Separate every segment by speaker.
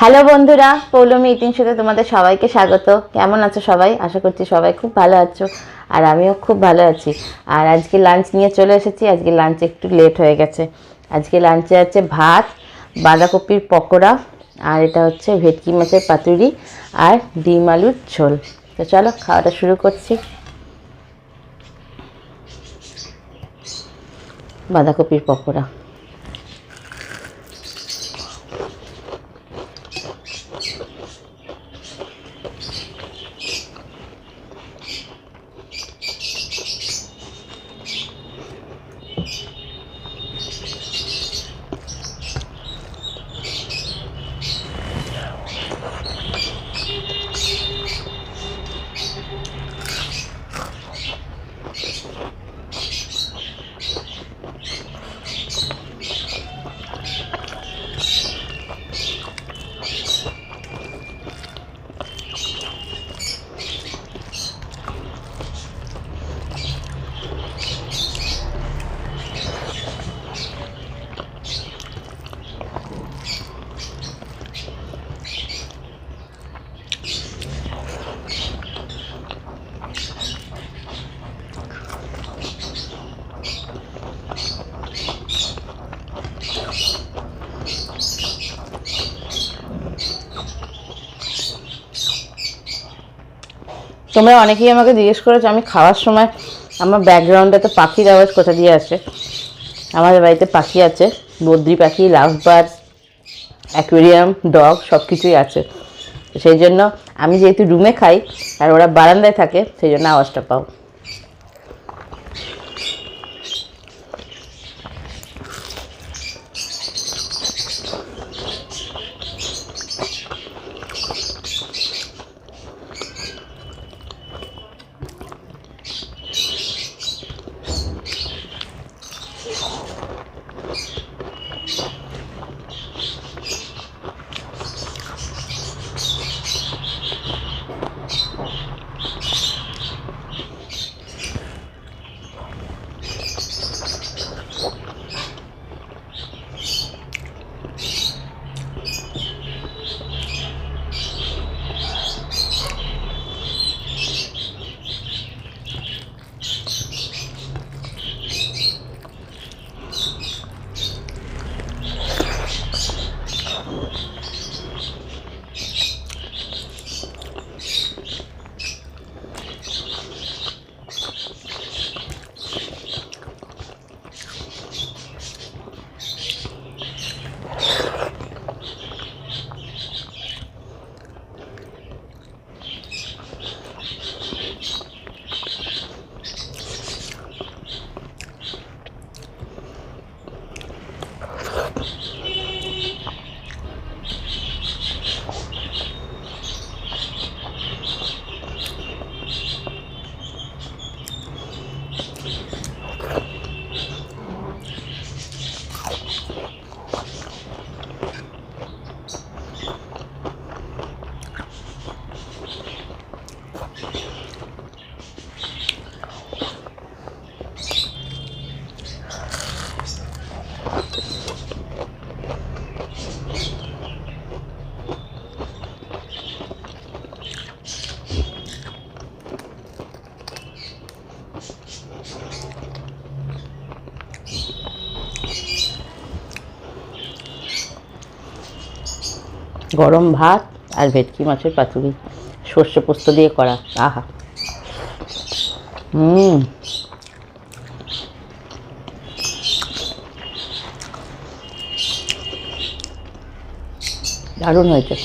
Speaker 1: Hello বন্ধুরা, Poulami eating শোতে তোমাদের সবাইকে স্বাগত। কেমন আছো সবাই? আশা করছি সবাই খুব ভালো আছো, আর আমিও খুব ভালো আছি। আর আজকে লাঞ্চ নিয়ে চলে এসেছি। আজকে লাঞ্চ একটু লেট হয়ে গেছে। আজকে লাঞ্চে আছে ভাত, বাঁধাকপির পকোড়া, আর এটা হচ্ছে ভেটকি মাছের পাতুরি আর ডিম আলুর ঝোল। তো চলো খাওয়াটা শুরু করছি। বাঁধাকপির পকোড়া। তোমরা অনেকেই আমাকে জিজ্ঞেস করেছো আমি খাওয়ার সময় আমার ব্যাকগ্রাউন্ডে তো পাখির আওয়াজ কোথা দিয়ে আসে। আমাদের বাড়িতে পাখি আছে, বদ্রি পাখি, লাভ বার্ড, অ্যাকোয়ারিয়াম, ডগ, সব কিছুই আছে। সেই জন্য আমি যেহেতু রুমে খাই আর ওরা বারান্দায় থাকে, সেই জন্য আওয়াজটা পাও। গরম ভাত আর ভেটকি মাছের পাতুরি, সর্ষে পোস্ত দিয়ে করা। আহা, দারুণ হয়েছে।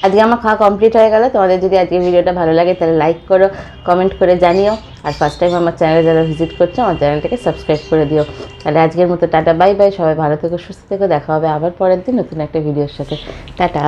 Speaker 1: আজকে আমার খাওয়া কমপ্লিট হয়ে গেল। তোমাদের যদি আজকে ভিডিওটা ভালো লাগে তাহলে লাইক করো, কমেন্ট করে জানিও। আর ফার্স্ট টাইম আমার চ্যানেলে যারা ভিজিট করছো আমার চ্যানেলটাকে সাবস্ক্রাইব করে দিও। তাহলে আজকের মতো টাটা, বাই বাই। সবাই ভালো থেকো, সুস্থ থেকো। দেখা হবে আবার পরের দিন নতুন একটা ভিডিওর সাথে। টাটা।